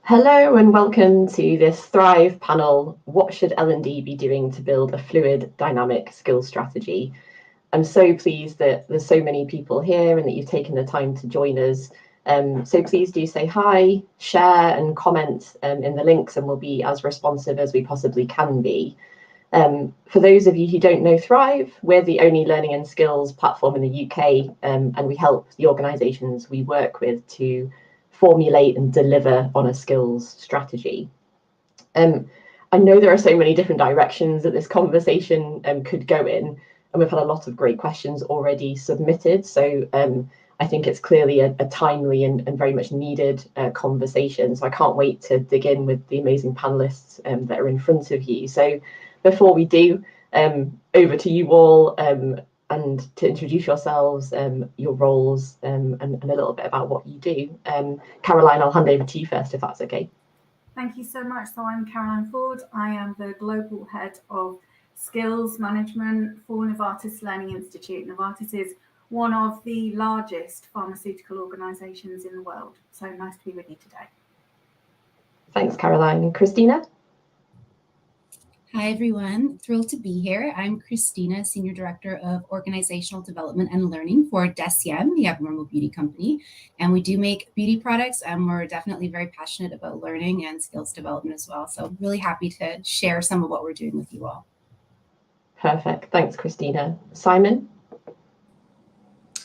Hello and welcome to this Thrive panel, What Should L&D Be Doing to Build a Fluid, Dynamic Skills Strategy? I'm so pleased that there's so many people here and that you've taken the time to join us. So please do say hi, share and comment in the links, and we'll be as responsive as we possibly can be. For those of you who don't know Thrive, we're the only learning and skills platform in the UK, and we help the organisations we work with to formulate and deliver on a skills strategy. I know there are so many different directions that this conversation could go in, and we've had a lot of great questions already submitted. So I think it's clearly a timely and very much needed conversation. So I can't wait to dig in with the amazing panelists that are in front of you. So before we do, over to you all, and to introduce yourselves, your roles, and a little bit about what you do. Caroline, I'll hand over to you first, if that's okay. Thank you so much. So I'm Caroline Ford. I am the Global Head of Skills Management for Novartis Learning Institute. Novartis is one of the largest pharmaceutical organisations in the world. So nice to be with you today. Thanks, Caroline. And Christina? Hi, everyone. Thrilled to be here. I'm Christina, Senior Director of Organizational Development and Learning for Deciem, the abnormal beauty company. And we do make beauty products, and we're definitely very passionate about learning and skills development as well. So really happy to share some of what we're doing with you all. Perfect. Thanks, Christina. Simon?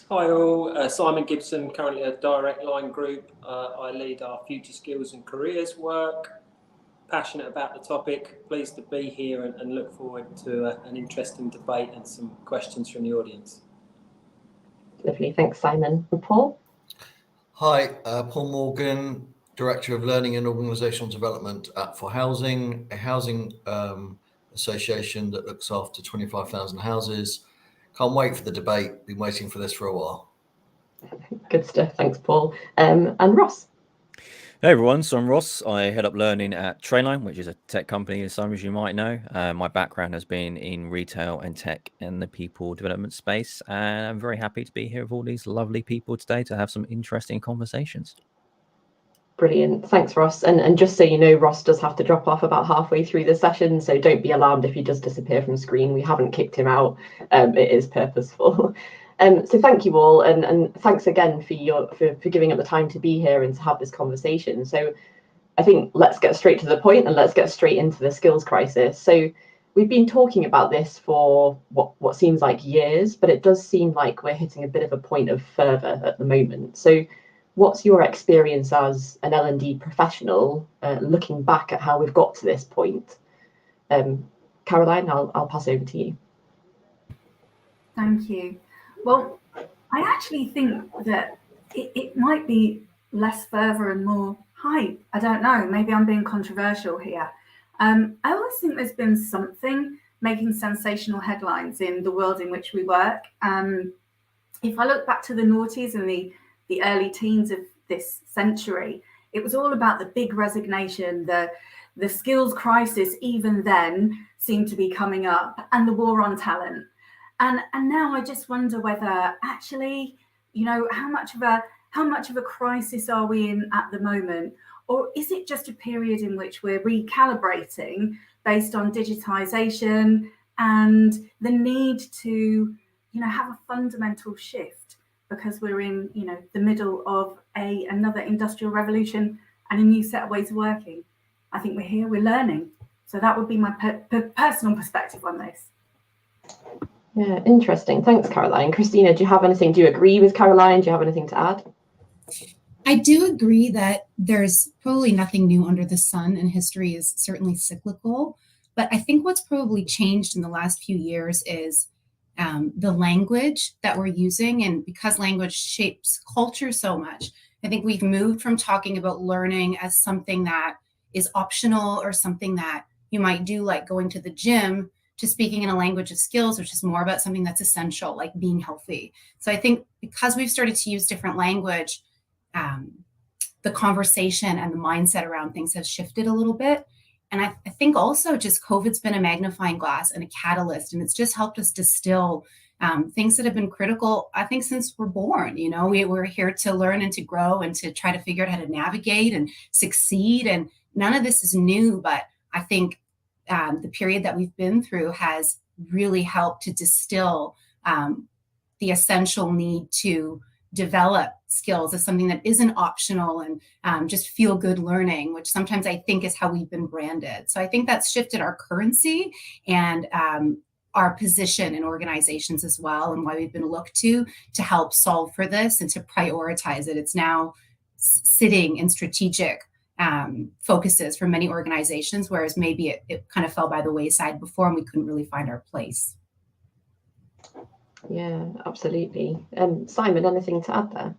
Hi all, Simon Gibson, currently a Direct Line Group. I lead our Future Skills and Careers work. Passionate about the topic, pleased to be here and look forward to an interesting debate and some questions from the audience. Lovely, thanks Simon. And Paul? Hi, Paul Morgan, Director of Learning and Organisational Development at For Housing, a housing association that looks after 25,000 houses. Can't wait for the debate, been waiting for this for a while. Good stuff, thanks Paul. And Ross? Hey everyone, so I'm Ross. I head up learning at Trainline, which is a tech company, as some of you might know. My background has been in retail and tech and the people development space, and I'm very happy to be here with all these lovely people today to have some interesting conversations. Brilliant, thanks Ross. And just so you know, Ross does have to drop off about halfway through the session, so don't be alarmed if he does disappear from screen. We haven't kicked him out, it is purposeful. So thank you all, and thanks again for giving up the time to be here and to have this conversation. So I think let's get straight to the point and let's get straight into the skills crisis. So we've been talking about this for what seems like years, but it does seem like we're hitting a bit of a point of fervour at the moment. So what's your experience as an L&D professional looking back at how we've got to this point? Caroline, I'll pass over to you. Thank you. Well, I actually think that it might be less fervour and more hype. I don't know. Maybe I'm being controversial here. I always think there's been something making sensational headlines in the world in which we work. If I look back to the noughties and the early teens of this century, it was all about the big resignation, the skills crisis even then seemed to be coming up, and the war on talent. And now I just wonder whether actually, you know, how much of a crisis are we in at the moment? Or is it just a period in which we're recalibrating based on digitization and the need to, you know, have a fundamental shift because we're in, you know, the middle of another industrial revolution and a new set of ways of working? I think we're here, we're learning. So that would be my personal perspective on this. Yeah, interesting. Thanks, Caroline. Christina, do you have anything? Do you agree with Caroline? Do you have anything to add? I do agree that there's probably nothing new under the sun, and history is certainly cyclical. But I think what's probably changed in the last few years is the language that we're using. And because language shapes culture so much, I think we've moved from talking about learning as something that is optional or something that you might do, like going to the gym, to speaking in a language of skills, which is more about something that's essential, like being healthy. So I think because we've started to use different language, the conversation and the mindset around things has shifted a little bit. And I think also just COVID's been a magnifying glass and a catalyst, and it's just helped us distill things that have been critical, I think, since we're born. You know, we're here to learn and to grow and to try to figure out how to navigate and succeed. And none of this is new, but I think the period that we've been through has really helped to distill the essential need to develop skills as something that isn't optional and just feel good learning, which sometimes I think is how we've been branded. So I think that's shifted our currency and our position in organizations as well, and why we've been looked to help solve for this and to prioritize it. It's now sitting in strategic focuses for many organizations, whereas maybe it kind of fell by the wayside before and we couldn't really find our place. Yeah, absolutely. Simon, anything to add there?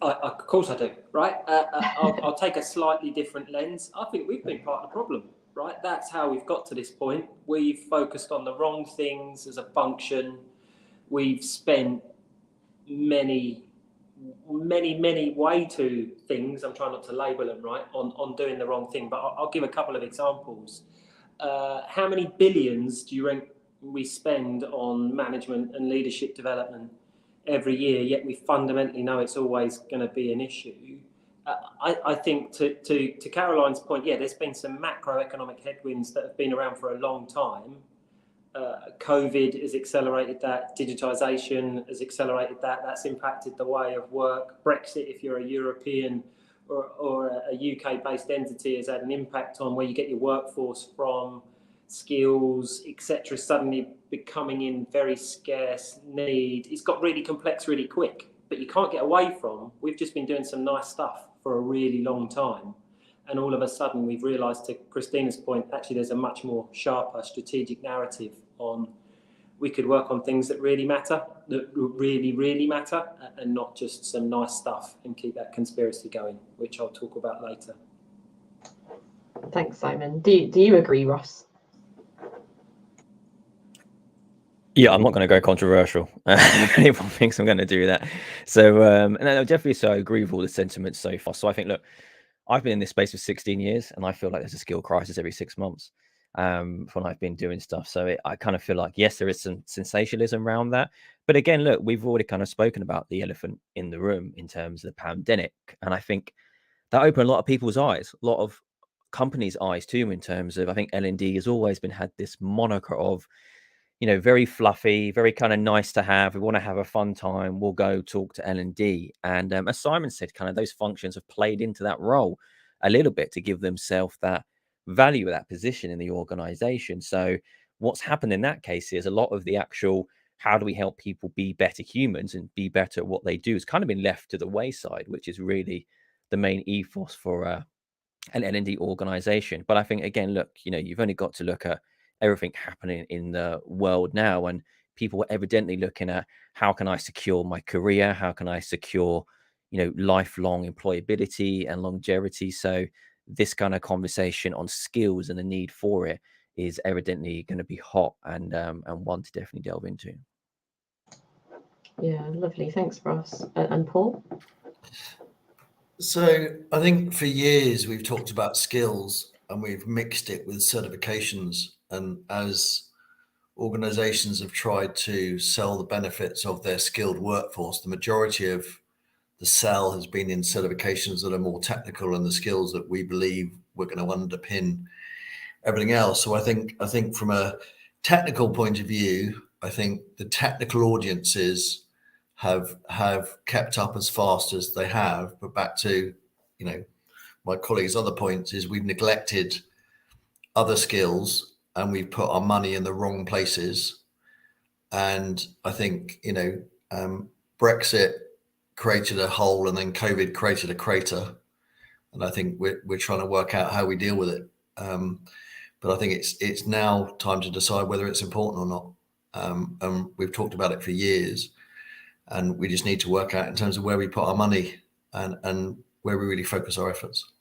Of course I do, right? I'll take a slightly different lens. I think we've been part of the problem, right? That's how we've got to this point. We've focused on the wrong things as a function. We've spent many way too things, I'm trying not to label them, right, on doing the wrong thing. But I'll give a couple of examples. How many billions do you rank we spend on management and leadership development every year, yet we fundamentally know it's always going to be an issue? I think to Caroline's point, yeah, there's been some macroeconomic headwinds that have been around for a long time. COVID has accelerated that, digitisation has accelerated that, that's impacted the way of work. Brexit, if you're a European or a UK-based entity, has had an impact on where you get your workforce from. Skills, etc., suddenly becoming in very scarce need. It's got really complex really quick, but you can't get away from, we've just been doing some nice stuff for a really long time, and all of a sudden we've realised, to Christina's point, actually there's a much more sharper strategic narrative on, we could work on things that really matter, that really matter, and not just some nice stuff and keep that conspiracy going, which I'll talk about later. Thanks, Simon. Do you agree, Ross? Yeah, I'm not going to go controversial. Anyone thinks I'm going to do that. So, and I definitely so I agree with all the sentiments so far. So I think, look, I've been in this space for 16 years, and I feel like there's a skill crisis every 6 months when I've been doing stuff. So I kind of feel like, yes, there is some sensationalism around that. But again, look, we've already kind of spoken about the elephant in the room in terms of the pandemic. And I think that opened a lot of people's eyes, a lot of companies' eyes too, in terms of, I think L&D has always been had this moniker of, you know, very fluffy, very kind of nice to have. We want to have a fun time, we'll go talk to L&D. And as Simon said, kind of those functions have played into that role a little bit to give themselves that value of that position in the organization. So what's happened in that case is a lot of the actual, how do we help people be better humans and be better at what they do, has kind of been left to the wayside, which is really the main ethos for an L&D organization. But I think, again, look, you know, you've only got to look at everything happening in the world now, and people are evidently looking at, how can I secure my career? How can I secure, you know, lifelong employability and longevity? So this kind of conversation on skills and the need for it is evidently going to be hot and one to definitely delve into. Yeah, lovely. Thanks, Ross. And Paul? So I think for years we've talked about skills and we've mixed it with certifications. And as organizations have tried to sell the benefits of their skilled workforce, the majority of the sell has been in certifications that are more technical and the skills that we believe we're going to underpin everything else. So I think from a technical point of view, I think the technical audiences have kept up as fast as they have. But back to, you know, my colleague's other points is we've neglected other skills and we've put our money in the wrong places. And I think, you know, Brexit created a hole and then COVID created a crater. And I think we're trying to work out how we deal with it. But I think it's now time to decide whether it's important or not. And we've talked about it for years, and we just need to work out in terms of where we put our money and where we really focus our efforts.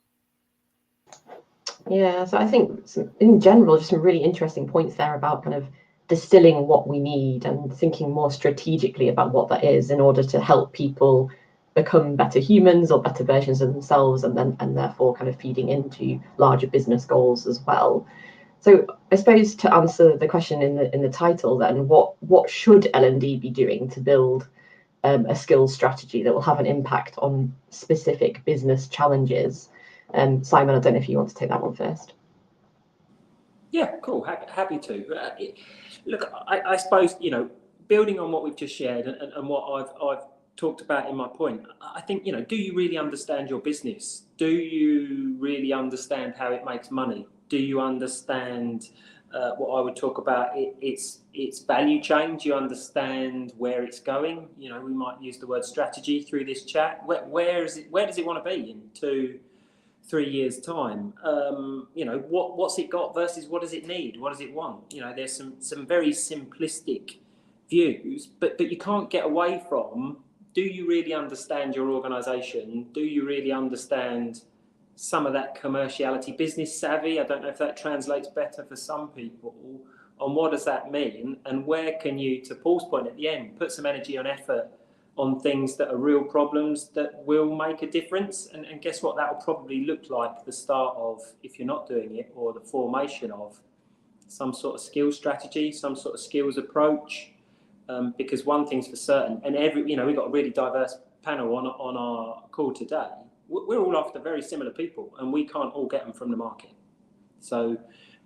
Yeah, so I think in general, just some really interesting points there about kind of distilling what we need and thinking more strategically about what that is in order to help people become better humans or better versions of themselves, and therefore kind of feeding into larger business goals as well. So I suppose to answer the question in the title, then what should L&D be doing to build a skills strategy that will have an impact on specific business challenges? Simon, I don't know if you want to take that one first. Yeah, cool. Happy to. Look, I suppose, building on what we've just shared and what I've talked about in my point, I think, do you really understand your business? Do you really understand how it makes money? Do you understand what I would talk about its value chain? Do you understand where it's going? We might use the word strategy through this chat. Where does it want to be in 2-3 years' time? What's it got versus what does it need? What does it want? There's some very simplistic views, but you can't get away from, do you really understand your organisation? Do you really understand some of that commerciality, business savvy? I don't know if that translates better for some people. On what does that mean? And where can you, to Paul's point at the end, put some energy and effort on things that are real problems that will make a difference? And guess what? That will probably look like the start of, if you're not doing it, or the formation of some sort of skills strategy, some sort of skills approach. Because one thing's for certain, and we've got a really diverse panel on our call today. We're all after very similar people, and we can't all get them from the market. So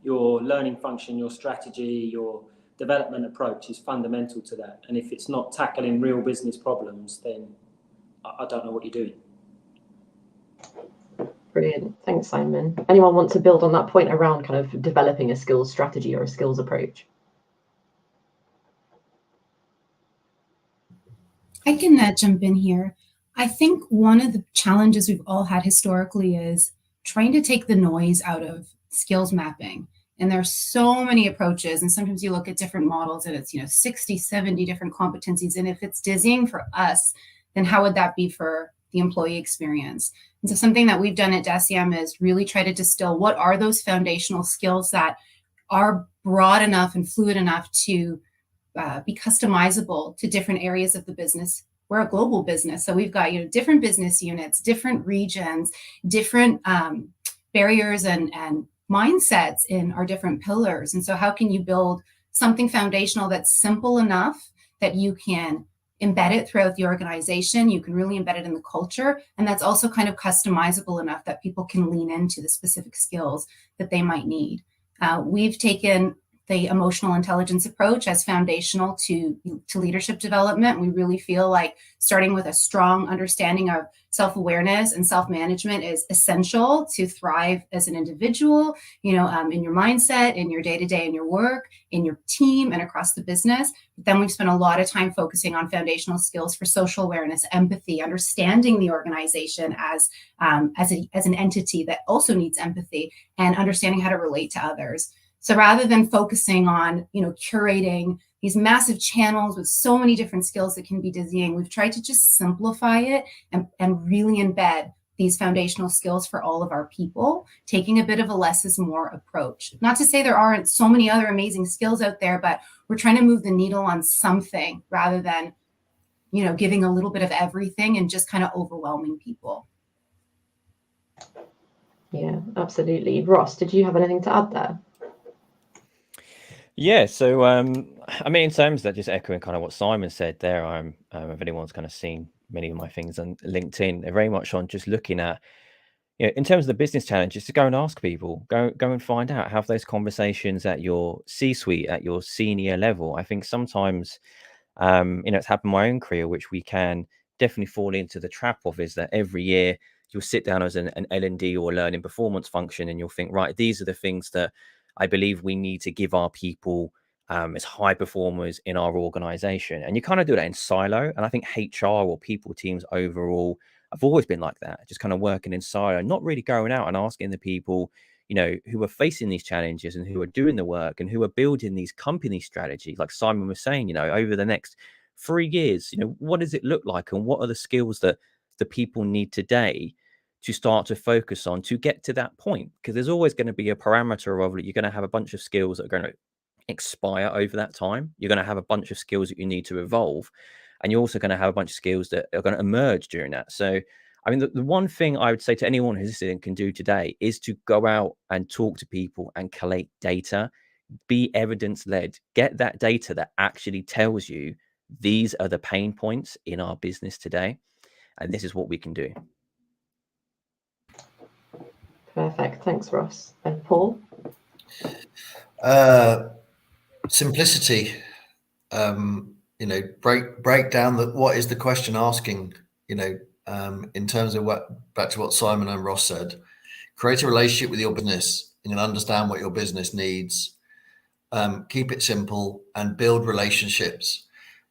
your learning function, your strategy, your development approach is fundamental to that. And if it's not tackling real business problems, then I don't know what you're doing. Brilliant. Thanks, Simon. Anyone want to build on that point around kind of developing a skills strategy or a skills approach? I can jump in here. I think one of the challenges we've all had historically is trying to take the noise out of skills mapping. And there's so many approaches, and sometimes you look at different models and it's 60, 70 different competencies. And if it's dizzying for us, then how would that be for the employee experience? And so something that we've done at DECIEM is really try to distill what are those foundational skills that are broad enough and fluid enough to be customizable to different areas of the business. We're a global business, so we've got different business units, different regions, different barriers and mindsets in our different pillars. And so how can you build something foundational that's simple enough that you can embed it throughout the organization, you can really embed it in the culture, and that's also kind of customizable enough that people can lean into the specific skills that they might need. We've taken the emotional intelligence approach as foundational to leadership development. We really feel like starting with a strong understanding of self-awareness and self-management is essential to thrive as an individual, in your mindset, in your day-to-day, in your work, in your team, and across the business. But then we've spent a lot of time focusing on foundational skills for social awareness, empathy, understanding the organization as an entity that also needs empathy, and understanding how to relate to others. So rather than focusing on, curating these massive channels with so many different skills that can be dizzying, we've tried to just simplify it and really embed these foundational skills for all of our people, taking a bit of a less is more approach. Not to say there aren't so many other amazing skills out there, but we're trying to move the needle on something rather than, giving a little bit of everything and just kind of overwhelming people. Yeah, absolutely. Ross, did you have anything to add there? Yeah, so in terms of that, just echoing kind of what Simon said there, if anyone's kind of seen many of my things on LinkedIn, they're very much on just looking at, in terms of the business challenges, to go and ask people, go and find out, have those conversations at your C-suite, at your senior level. I think sometimes, it's happened in my own career, which we can definitely fall into the trap of, is that every year you'll sit down as an L&D or learning performance function, and you'll think, right, these are the things that I believe we need to give our people as high performers in our organization. And you kind of do that in silo. And I think HR or people teams overall have always been like that, just kind of working in silo, not really going out and asking the people, who are facing these challenges and who are doing the work and who are building these company strategies. Like Simon was saying, over the next 3 years, what does it look like, and what are the skills that the people need today to start to focus on to get to that point? Because there's always going to be a parameter of it. You're going to have a bunch of skills that are going to expire over that time. You're going to have a bunch of skills that you need to evolve. And you're also going to have a bunch of skills that are going to emerge during that. So, I mean, the one thing I would say to anyone who's listening can do today is to go out and talk to people and collate data, be evidence-led, get that data that actually tells you these are the pain points in our business today, and this is what we can do. Perfect. Thanks, Ross. And Paul? Simplicity. Break down what is the question asking, in terms of back to what Simon and Ross said. Create a relationship with your business and understand what your business needs. Keep it simple and build relationships.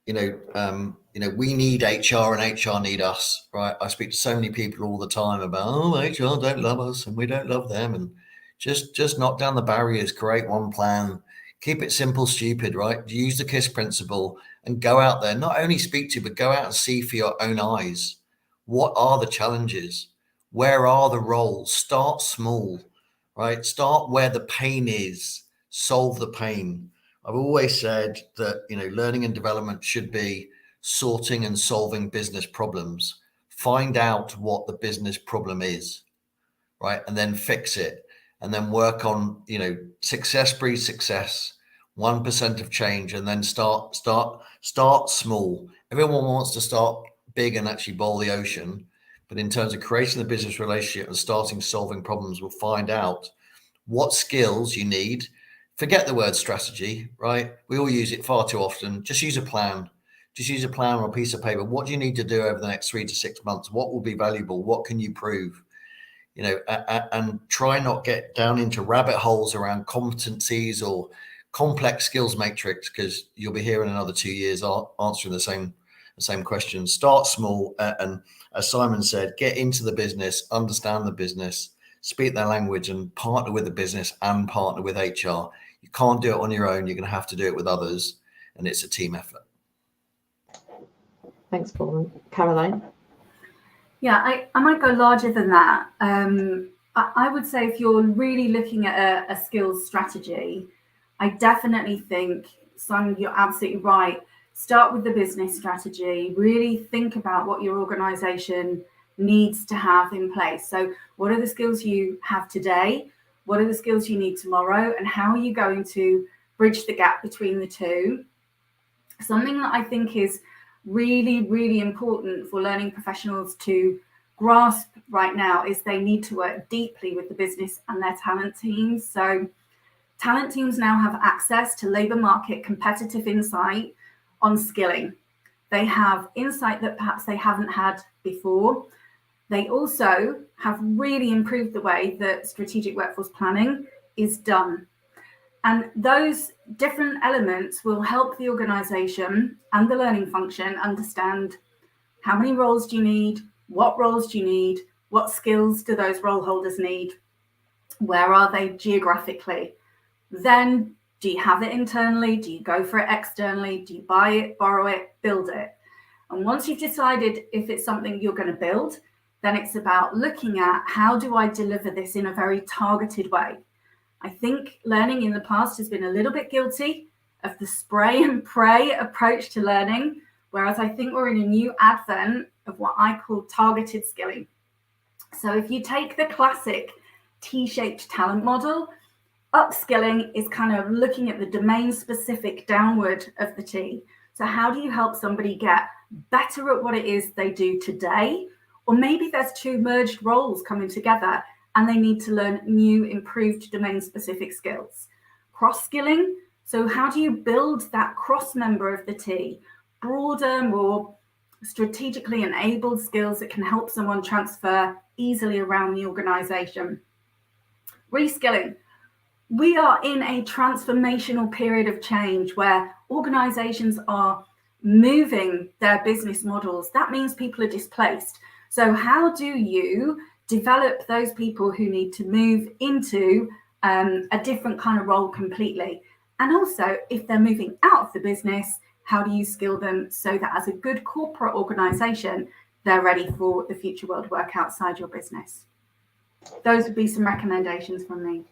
We need HR and HR need us, right? I speak to so many people all the time about, HR don't love us and we don't love them. And just knock down the barriers, create one plan, keep it simple, stupid, right? Use the KISS principle and go out there, not only speak to, but go out and see for your own eyes. What are the challenges? Where are the roles? Start small, right? Start where the pain is, solve the pain. I've always said that, learning and development should be sorting and solving business problems. Find out what the business problem is, right? And then fix it. And then work on, success breeds success, 1% of change, and then start small. Everyone wants to start big and actually boil the ocean. But in terms of creating the business relationship and starting solving problems, we'll find out what skills you need. Forget the word strategy, right? We all use it far too often. Just use a plan. Just use a plan on a piece of paper. What do you need to do over the next 3 to 6 months? What will be valuable? What can you prove? And try not get down into rabbit holes around competencies or complex skills matrix, because you'll be here in another 2 years answering the same questions. Start small, and as Simon said, get into the business, understand the business, speak their language, and partner with the business and partner with HR. You can't do it on your own. You're going to have to do it with others, and it's a team effort. Thanks, Paul. Caroline? Yeah, I might go larger than that. I would say if you're really looking at a skills strategy, I definitely think, Simon, you're absolutely right. Start with the business strategy. Really think about what your organisation needs to have in place. So what are the skills you have today? What are the skills you need tomorrow? And how are you going to bridge the gap between the two? Something that I think is really, really important for learning professionals to grasp right now is they need to work deeply with the business and their talent teams. So talent teams now have access to labour market competitive insight on skilling. They have insight that perhaps they haven't had before. They also have really improved the way that strategic workforce planning is done. And those different elements will help the organisation and the learning function understand how many roles do you need, what roles do you need, what skills do those role holders need, where are they geographically. Then do you have it internally? Do you go for it externally? Do you buy it, borrow it, build it? And once you've decided if it's something you're going to build, then it's about looking at how do I deliver this in a very targeted way. I think learning in the past has been a little bit guilty of the spray and pray approach to learning, whereas I think we're in a new advent of what I call targeted skilling. So if you take the classic T-shaped talent model, upskilling is kind of looking at the domain-specific downward of the T. So how do you help somebody get better at what it is they do today? Or maybe there's two merged roles coming together and they need to learn new, improved domain-specific skills. Cross-skilling, so how do you build that cross-member of the T? Broader, more strategically enabled skills that can help someone transfer easily around the organisation. Reskilling. We are in a transformational period of change where organisations are moving their business models. That means people are displaced. So how do you develop those people who need to move into a different kind of role completely? And also, if they're moving out of the business, how do you skill them so that as a good corporate organisation, they're ready for the future world work outside your business? Those would be some recommendations from me.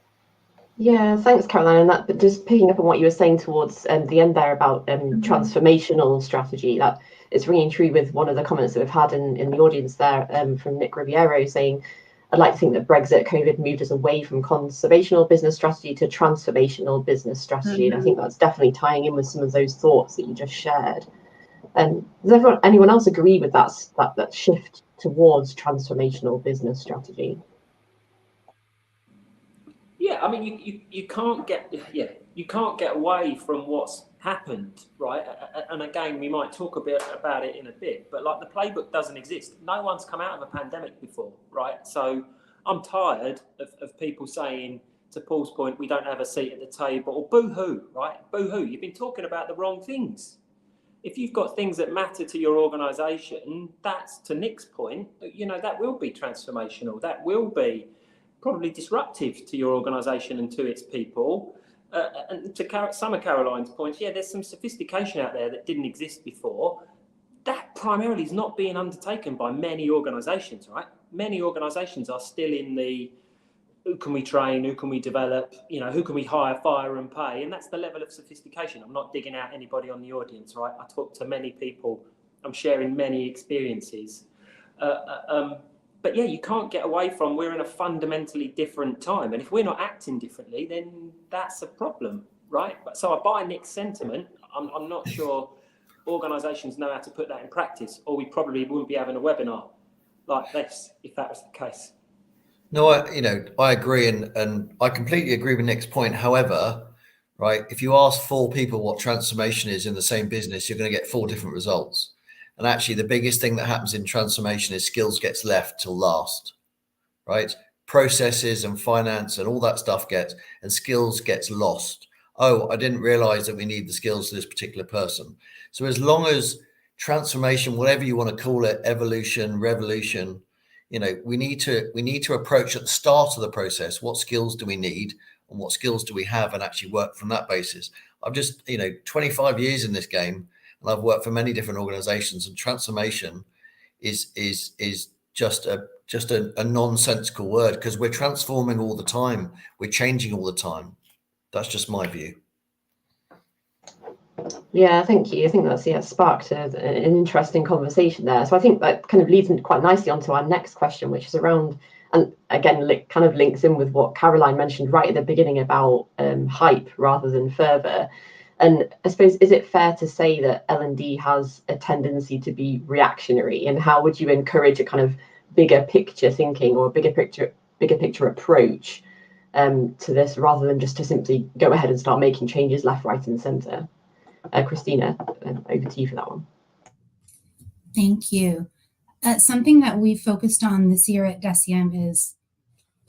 Yeah, thanks, Caroline. And that, but just picking up on what you were saying towards the end there about transformational strategy, that it's ringing true with one of the comments that we've had in the audience there from Nick Riviero saying, I'd like to think that Brexit, COVID moved us away from conservational business strategy to transformational business strategy. And I think that's definitely tying in with some of those thoughts that you just shared. Does anyone else agree with that shift towards transformational business strategy? Yeah, I mean, you can't get away from what's happened, right? And again, we might talk a bit about it in a bit, but like the playbook doesn't exist. No one's come out of a pandemic before, right? So I'm tired of people saying, to Paul's point, we don't have a seat at the table, or boo-hoo, right? Boo-hoo, you've been talking about the wrong things. If you've got things that matter to your organisation, that's, to Nick's point, that will be transformational. That will be probably disruptive to your organisation and to its people. And to some of Caroline's points, yeah, there's some sophistication out there that didn't exist before. That primarily is not being undertaken by many organisations, right? Many organisations are still in the who can we train, who can we develop, who can we hire, fire and pay? And that's the level of sophistication. I'm not digging out anybody on the audience, right? I talk to many people. I'm sharing many experiences. But yeah, you can't get away from, we're in a fundamentally different time. And if we're not acting differently, then that's a problem, right? So I buy Nick's sentiment. I'm not sure organisations know how to put that in practice, or we probably wouldn't be having a webinar like this if that was the case. No, I agree, and I completely agree with Nick's point. However, right, if you ask 4 people what transformation is in the same business, you're going to get 4 different results. And actually, the biggest thing that happens in transformation is skills gets left till last, right? Processes and finance and all that stuff and skills gets lost. Oh, I didn't realize that we need the skills for this particular person. So as long as transformation, whatever you want to call it, evolution, revolution, we need to approach at the start of the process, what skills do we need and what skills do we have, and actually work from that basis. I've just 25 years in this game, and I've worked for many different organizations, and transformation is just a nonsensical word, because we're transforming all the time, we're changing all the time. That's just my view. Yeah, thank you. I think that's sparked an interesting conversation there. So I think that kind of leads quite nicely onto our next question, which is around, and again, kind of links in with what Caroline mentioned right at the beginning about hype rather than fervor. And I suppose, is it fair to say that L&D has a tendency to be reactionary? And how would you encourage a kind of bigger picture thinking or bigger picture approach to this, rather than just to simply go ahead and start making changes left, right, and centre? Christina, over to you for that one. Thank you. Something that we focused on this year at DECIEM is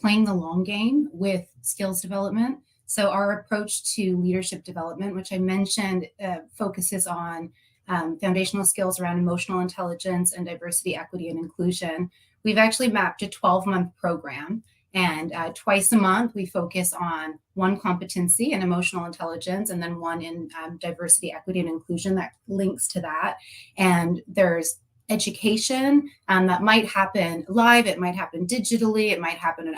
playing the long game with skills development. So our approach to leadership development, which I mentioned, focuses on foundational skills around emotional intelligence and diversity, equity, and inclusion. We've actually mapped a 12-month program, and twice a month we focus on one competency in emotional intelligence and then one in diversity, equity, and inclusion that links to that. And there's education that might happen live, it might happen digitally, it might happen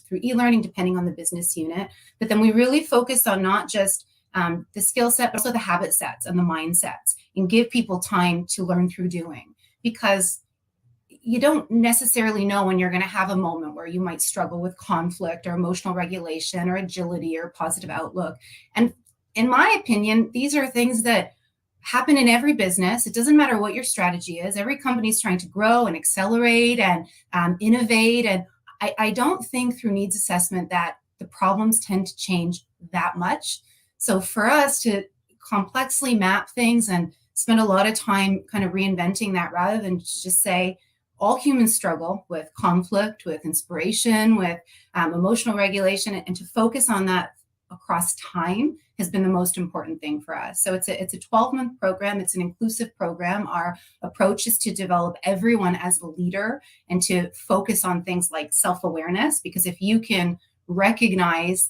through e-learning, depending on the business unit. But then we really focus on not just the skill set, but also the habit sets and the mindsets, and give people time to learn through doing, because you don't necessarily know when you're going to have a moment where you might struggle with conflict or emotional regulation or agility or positive outlook. And in my opinion, these are things that happen in every business. It doesn't matter what your strategy is. Every company is trying to grow and accelerate and innovate. And I don't think through needs assessment that the problems tend to change that much. So for us to complexly map things and spend a lot of time kind of reinventing that, rather than just say, all humans struggle with conflict, with inspiration, with emotional regulation, and to focus on that across time has been the most important thing for us. So it's a 12-month program. It's an inclusive program. Our approach is to develop everyone as a leader and to focus on things like self-awareness, because if you can recognize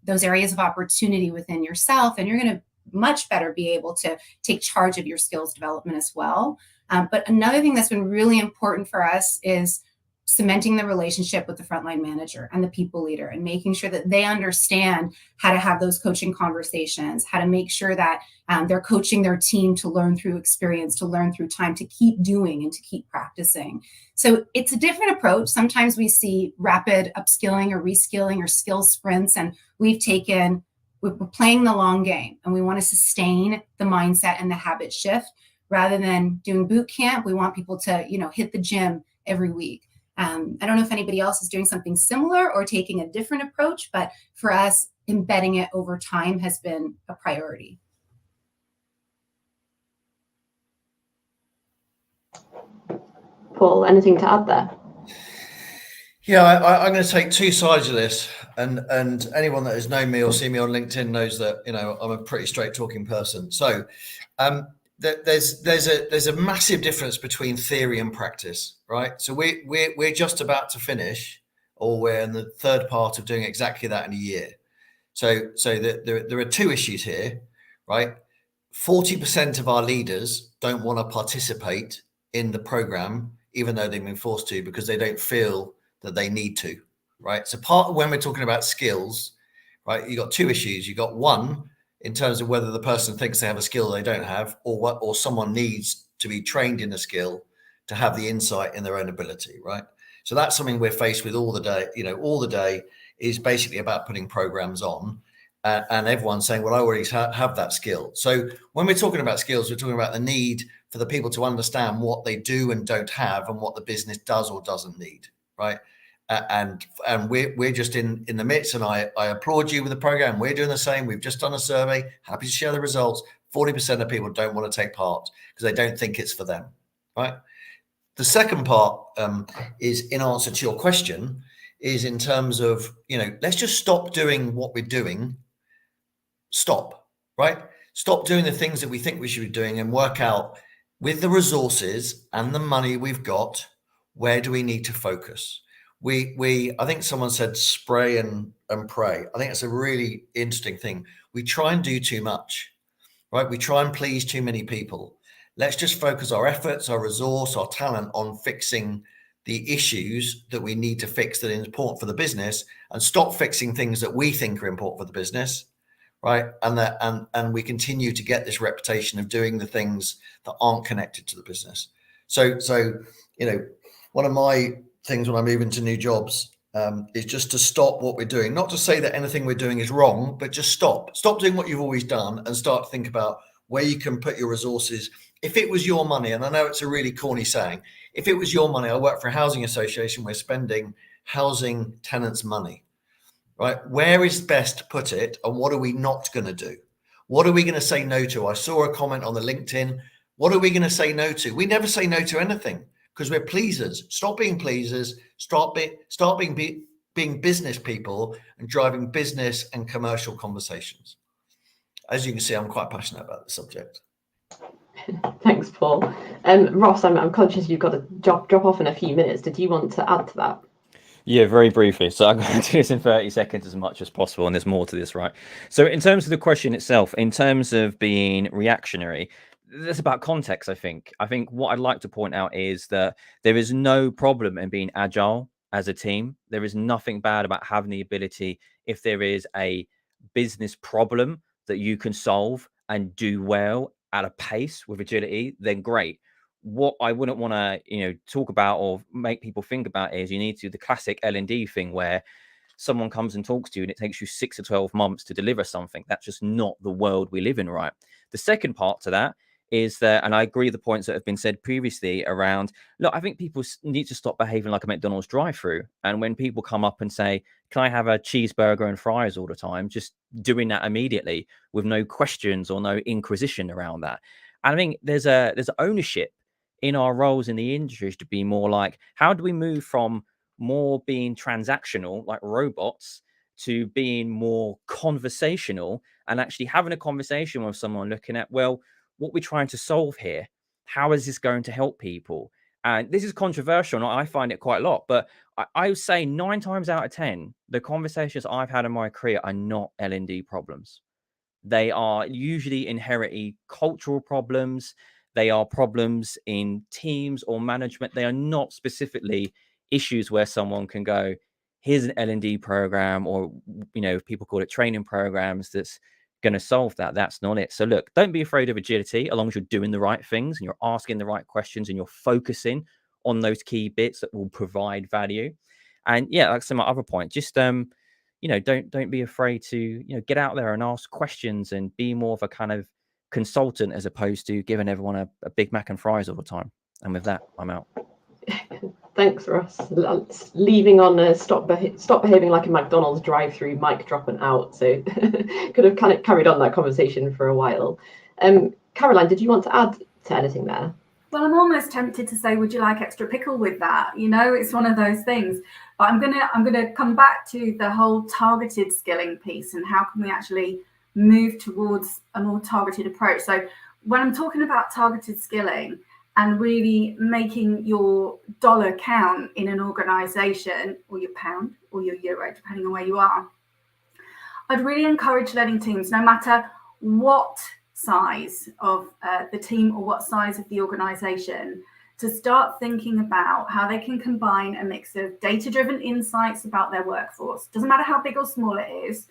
those areas of opportunity within yourself, then you're going to much better be able to take charge of your skills development as well. But another thing that's been really important for us is cementing the relationship with the frontline manager and the people leader, and making sure that they understand how to have those coaching conversations, how to make sure that they're coaching their team to learn through experience, to learn through time, to keep doing and to keep practicing. So it's a different approach. Sometimes we see rapid upskilling or reskilling or skill sprints, and we're playing the long game, and we want to sustain the mindset and the habit shift rather than doing boot camp. We want people to, hit the gym every week. I don't know if anybody else is doing something similar or taking a different approach, but for us, embedding it over time has been a priority. Paul, anything to add there? Yeah, I'm going to take two sides of this, and anyone that has known me or seen me on LinkedIn knows that I'm a pretty straight talking person. So there's a massive difference between theory and practice, right? So we're just about to finish, or we're in the third part of doing exactly that in a year. So there are two issues here, right? 40% of our leaders don't want to participate in the program, even though they've been forced to, because they don't feel that they need to, right? So part of when we're talking about skills, right, you got two issues. You got one in terms of whether the person thinks they have a skill they don't have, or someone needs to be trained in a skill to have the insight in their own ability, right? So that's something we're faced with all the day. All the day is basically about putting programs on, and everyone's saying, well, I already have that skill. So when we're talking about skills, we're talking about the need for the people to understand what they do and don't have, and what the business does or doesn't need, right? And we're just in the midst, and I applaud you with the program. We're doing the same. We've just done a survey, happy to share the results. 40% of people don't want to take part because they don't think it's for them, right? The second part is in answer to your question, is in terms of, let's just stop doing what we're doing. Stop, right? Stop doing the things that we think we should be doing, and work out with the resources and the money we've got, where do we need to focus? I think someone said spray and pray. I think it's a really interesting thing. We try and do too much, right? We try and please too many people. Let's just focus our efforts, our resource, our talent on fixing the issues that we need to fix that are important for the business, and stop fixing things that we think are important for the business, right? And we continue to get this reputation of doing the things that aren't connected to the business. So one of my things when I move into new jobs is just to stop what we're doing. Not to say that anything we're doing is wrong, but just stop doing what you've always done, and start to think about where you can put your resources. If it was your money, and I know it's a really corny saying, if it was your money, I work for a housing association, we're spending housing tenants' money, right? Where is best to put it, and what are we not going to do? What are we going to say no to? I saw a comment on the LinkedIn. What are we going to say no to? We never say no to anything, because we're pleasers. Stop being pleasers. Start being business people and driving business and commercial conversations. As you can see, I'm quite passionate about the subject. Thanks, Paul. Ross, I'm conscious you've got to drop off in a few minutes. Did you want to add to that? Yeah, very briefly. So I'm going to do this in 30 seconds as much as possible, and there's more to this, right? So in terms of the question itself, in terms of being reactionary, that's about context, I think. I think what I'd like to point out is that there is no problem in being agile as a team. There is nothing bad about having the ability, if there is a business problem that you can solve and do well at a pace with agility, then great. What I wouldn't want to, talk about or make people think about is you need to do the classic L&D thing where someone comes and talks to you and it takes you 6 to 12 months to deliver something. That's just not the world we live in, right? The second part to that is that, and I agree with the points that have been said previously around, look, I think people need to stop behaving like a McDonald's drive-through. And when people come up and say, can I have a cheeseburger and fries all the time? Just doing that immediately with no questions or no inquisition around that. And I think there's ownership in our roles in the industry to be more like, how do we move from more being transactional like robots to being more conversational and actually having a conversation with someone, looking at, well, what we're trying to solve here, how is this going to help people? And this is controversial, and I find it quite a lot, but I would say 9 times out of 10, the conversations I've had in my career are not L&D problems. They are usually inherently cultural problems. They are problems in teams or management. They are not specifically issues where someone can go, here's an L&D program, or, you know, people call it training programs, that's going to solve that. That's not it. So look, don't be afraid of agility, as long as you're doing the right things and you're asking the right questions and you're focusing on those key bits that will provide value. And yeah, like some other point, just you know, don't be afraid to, you know, get out there and ask questions and be more of a kind of consultant as opposed to giving everyone a Big Mac and fries all the time. And with that, I'm out. Thanks, Ross. Leaving on stop behaving like a McDonald's drive-through, mic drop and out. So could have kind of carried on that conversation for a while. Caroline, did you want to add to anything there? Well, I'm almost tempted to say, would you like extra pickle with that? You know, it's one of those things. But I'm gonna come back to the whole targeted skilling piece and how can we actually move towards a more targeted approach. So when I'm talking about targeted skilling and really making your dollar count in an organization, or your pound or your euro, depending on where you are, I'd really encourage learning teams, no matter what size of the team or what size of the organization, to start thinking about how they can combine a mix of data-driven insights about their workforce, doesn't matter how big or small it is,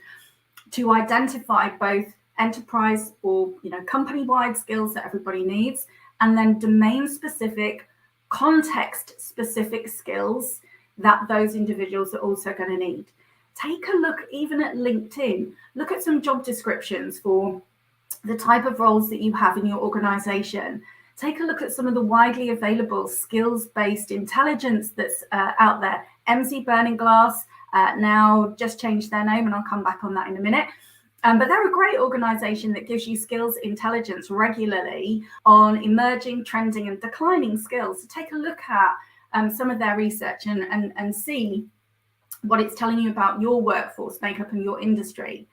to identify both enterprise or, you know, company-wide skills that everybody needs, and then domain-specific, context-specific skills that those individuals are also going to need. Take a look even at LinkedIn. Look at some job descriptions for the type of roles that you have in your organization. Take a look at some of the widely available skills-based intelligence that's out there. MZ Burning Glass now just changed their name, and I'll come back on that in a minute. But they're a great organization that gives you skills intelligence regularly on emerging, trending, and declining skills. So take a look at some of their research and see what it's telling you about your workforce makeup and your industry.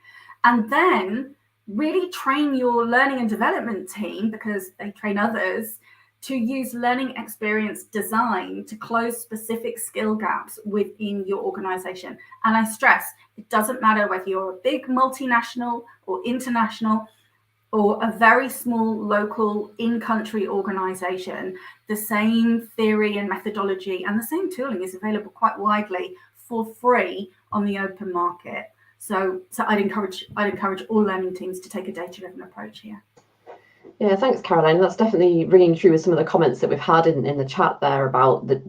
And then really train your learning and development team, because they train others, to use learning experience design to close specific skill gaps within your organization. And I stress, it doesn't matter whether you're a big multinational or international or a very small local in-country organization, the same theory and methodology and the same tooling is available quite widely for free on the open market. So I'd encourage all learning teams to take a data-driven approach here. Yeah, thanks, Caroline. That's definitely ringing true with some of the comments that we've had in the chat there about the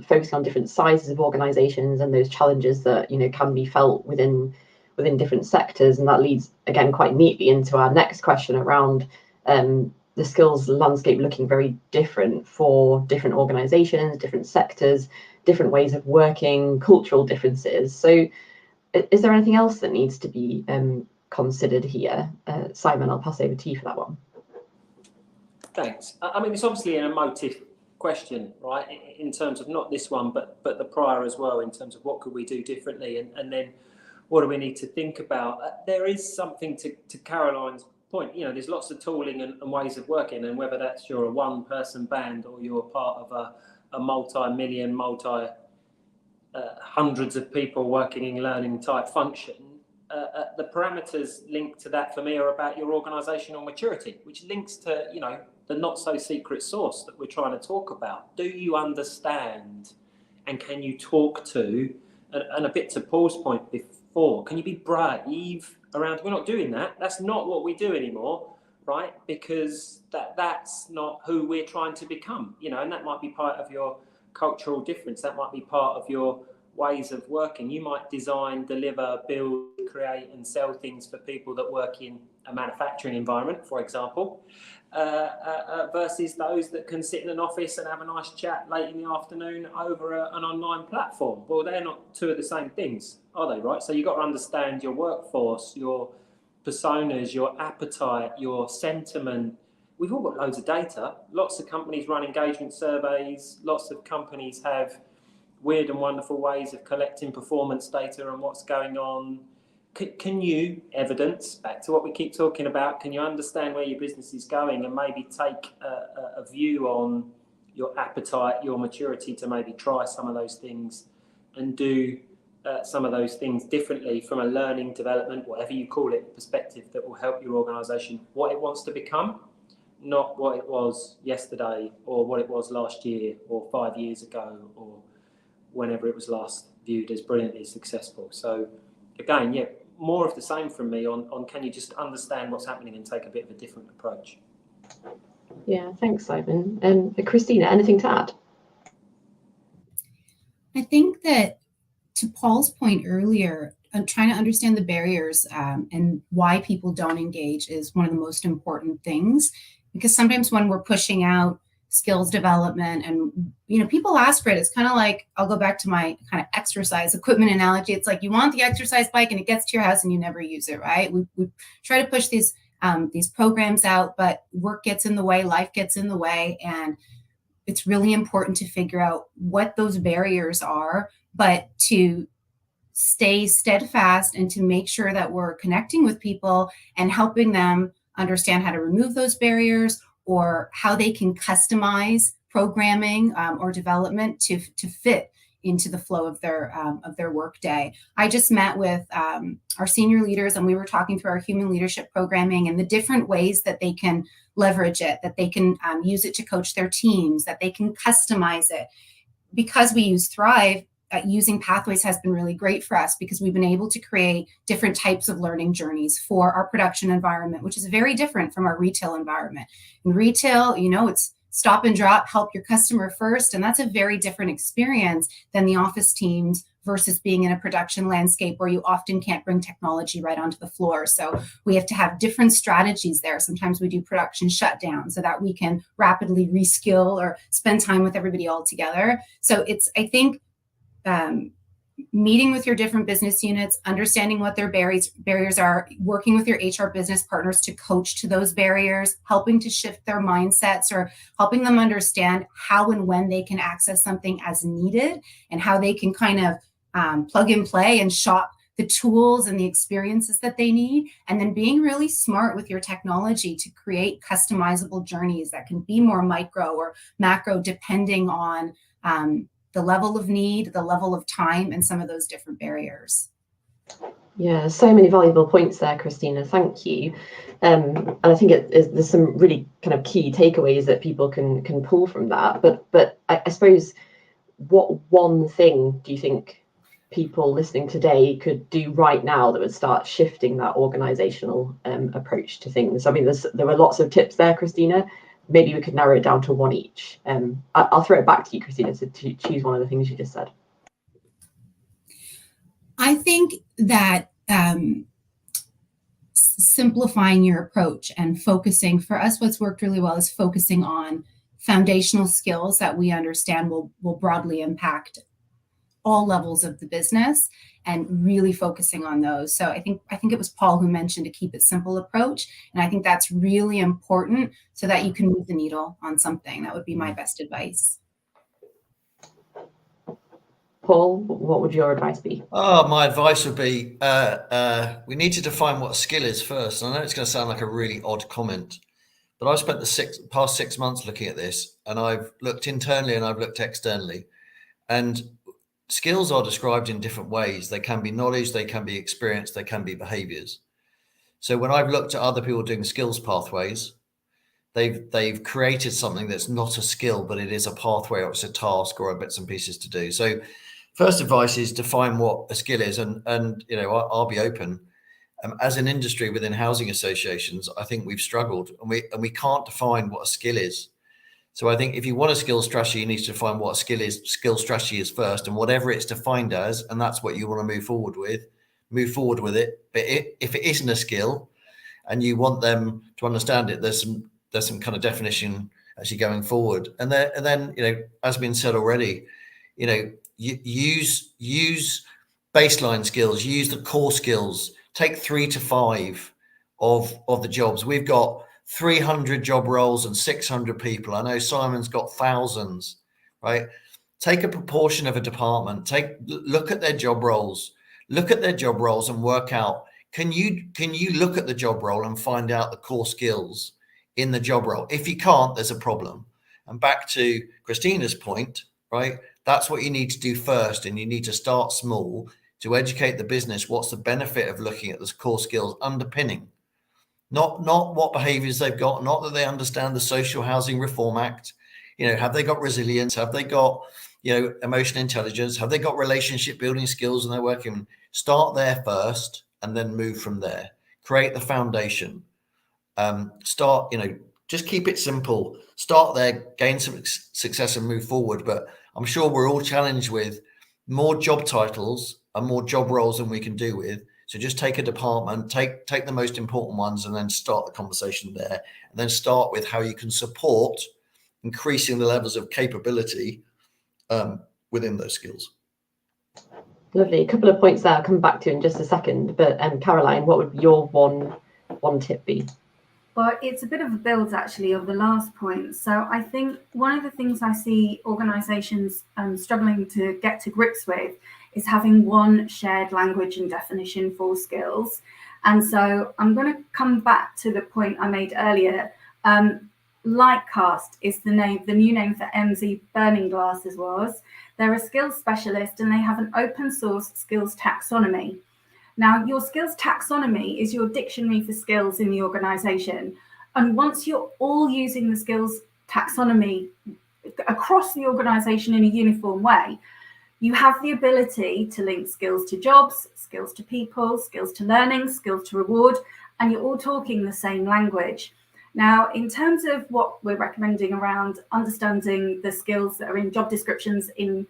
focusing on different sizes of organisations and those challenges that, you know, can be felt within different sectors. And that leads again quite neatly into our next question around the skills landscape looking very different for different organisations, different sectors, different ways of working, cultural differences. So is there anything else that needs to be considered here? Simon, I'll pass over to you for that one. Thanks. I mean, it's obviously an emotive question, right? In terms of not this one, but the prior as well, in terms of what could we do differently, and then what do we need to think about? There is something to Caroline's point. You know, there's lots of tooling and ways of working, and whether that's you're a one-person band or you're part of a multi-million, hundreds of people working in learning type function, the parameters linked to that for me are about your organisational maturity, which links to, you know, the not so secret sauce that we're trying to talk about. Do you understand, and can you talk to, and a bit to Paul's point before, can you be brave around, we're not doing that. That's not what we do anymore, right? Because that's not who we're trying to become, you know, and that might be part of your cultural difference. That might be part of your ways of working. You might design, deliver, build, create and sell things for people that work in a manufacturing environment, for example, versus those that can sit in an office and have a nice chat late in the afternoon over an online platform. Well, they're not two of the same things, are they, right? So you've got to understand your workforce, your personas, your appetite, your sentiment. We've all got loads of data. Lots of companies run engagement surveys. Lots of companies have weird and wonderful ways of collecting performance data and what's going on. Can you evidence, back to what we keep talking about, can you understand where your business is going and maybe take a view on your appetite, your maturity to maybe try some of those things and do some of those things differently from a learning, development, whatever you call it, perspective that will help your organisation, what it wants to become, not what it was yesterday or what it was last year or 5 years ago or whenever it was last viewed as brilliantly successful. So again, yeah, more of the same from me on can you just understand what's happening and take a bit of a different approach. Yeah, thanks, Simon. Christina, anything to add? I think that, to Paul's point earlier, trying to understand the barriers and why people don't engage is one of the most important things, because sometimes when we're pushing out skills development and people ask for it, it's kind of like, I'll go back to my kind of exercise equipment analogy. It's like you want the exercise bike and it gets to your house and you never use it, right? We try to push these programs out, but work gets in the way, life gets in the way, and it's really important to figure out what those barriers are, but to stay steadfast and to make sure that we're connecting with people and helping them understand how to remove those barriers or how they can customize programming or development to fit into the flow of their work day. I just met with our senior leaders, and we were talking through our human leadership programming and the different ways that they can leverage it, that they can use it to coach their teams, that they can customize it. Because we use Thrive, using pathways has been really great for us, because we've been able to create different types of learning journeys for our production environment, which is very different from our retail environment. In retail, it's stop and drop, help your customer first. And that's a very different experience than the office teams versus being in a production landscape where you often can't bring technology right onto the floor. So we have to have different strategies there. Sometimes we do production shutdown so that we can rapidly reskill or spend time with everybody all together. So it's, I think, meeting with your different business units, understanding what their barriers are, working with your HR business partners to coach to those barriers, helping to shift their mindsets or helping them understand how and when they can access something as needed and how they can kind of plug and play and shop the tools and the experiences that they need, and then being really smart with your technology to create customizable journeys that can be more micro or macro depending on the level of need, the level of time, and some of those different barriers. Yeah, so many valuable points there, Christina. Thank you. And I think there's some really kind of key takeaways that people can pull from that. But I suppose, what one thing do you think people listening today could do right now that would start shifting that organisational approach to things? I mean, there were lots of tips there, Christina. Maybe we could narrow it down to one each. I'll throw it back to you, Christina, to choose one of the things you just said. I think that simplifying your approach and focusing, for us, what's worked really well is focusing on foundational skills that we understand will broadly impact all levels of the business, and really focusing on those. So I think it was Paul who mentioned a keep it simple approach. And I think that's really important so that you can move the needle on something. That would be my best advice. Paul, what would your advice be? My advice would be we need to define what a skill is first. And I know it's going to sound like a really odd comment, but I've spent the past 6 months looking at this, and I've looked internally and I've looked externally. And skills are described in different ways. They can be knowledge, they can be experience, they can be behaviors. So when I've looked at other people doing skills pathways, they've created something that's not a skill, but it is a pathway or it's a task or a bits and pieces to do. So first advice is define what a skill is. And I'll be open. As an industry within housing associations, I think we've struggled and we can't define what a skill is. So I think if you want a skill strategy, you need to define what a skill strategy is first, and whatever it's defined as, and that's what you want to move forward with it. But if it isn't a skill and you want them to understand it, there's some kind of definition actually going forward. And then as been said already, use baseline skills, use the core skills, take 3 to 5 of the jobs. We've got 300 job roles and 600 people. I know Simon's got thousands, right? Take a proportion of a department, look at their job roles, and work out, can you look at the job role and find out the core skills in the job role? If you can't, there's a problem. And back to Christina's point, right? That's what you need to do first. And you need to start small to educate the business. What's the benefit of looking at those core skills underpinning? Not what behaviors they've got, not that they understand the Social Housing Reform Act. Have they got resilience? Have they got emotional intelligence? Have they got relationship building skills and they're working? Start there first and then move from there. Create the foundation. Start, just keep it simple. Start there, gain some success and move forward. But I'm sure we're all challenged with more job titles and more job roles than we can do with. So just take a department, take the most important ones, and then start the conversation there. And then start with how you can support increasing the levels of capability within those skills. Lovely. A couple of points there I'll come back to in just a second. But Caroline, what would your one tip be? Well, it's a bit of a build actually of the last point. So I think one of the things I see organisations struggling to get to grips with is having one shared language and definition for skills. And so I'm going to come back to the point I made earlier. Lightcast is the new name for MZ Burning Glasses was. They're a skills specialist and they have an open source skills taxonomy. Now, your skills taxonomy is your dictionary for skills in the organisation. And once you're all using the skills taxonomy across the organisation in a uniform way, you have the ability to link skills to jobs, skills to people, skills to learning, skills to reward, and you're all talking the same language. Now, in terms of what we're recommending around understanding the skills that are in job descriptions in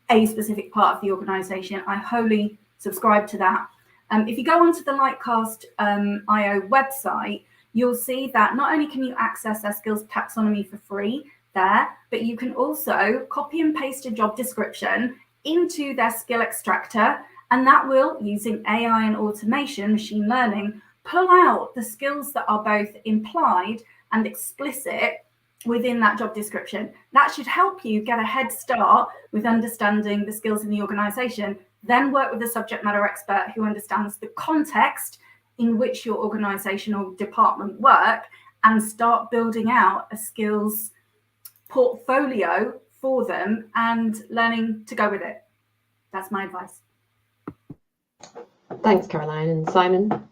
a specific part of the organisation, I wholly subscribe to that. If you go onto the Lightcast IO website, you'll see that not only can you access their skills taxonomy for free there, but you can also copy and paste a job description into their skill extractor, and that will, using AI and automation, machine learning, pull out the skills that are both implied and explicit within that job description. That should help you get a head start with understanding the skills in the organisation, then work with a subject matter expert who understands the context in which your organisation or department work, and start building out a skills portfolio for them and learning to go with it. That's my advice. Thanks, Caroline. And Simon?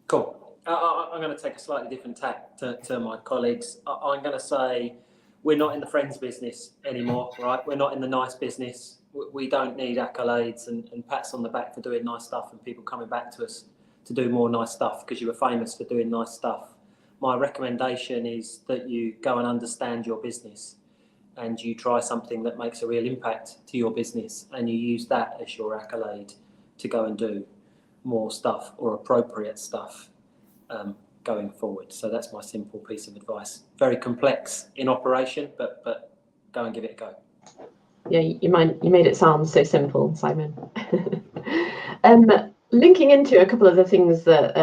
Cool. I'm going to take a slightly different tack to my colleagues. I'm going to say we're not in the friends business anymore, right? We're not in the nice business. We don't need accolades and pats on the back for doing nice stuff and people coming back to us to do more nice stuff because you were famous for doing nice stuff. My recommendation is that you go and understand your business and you try something that makes a real impact to your business and you use that as your accolade to go and do more stuff or appropriate stuff going forward. So that's my simple piece of advice. Very complex in operation, but go and give it a go. Yeah, you made it sound so simple, Simon. Linking into a couple of the things that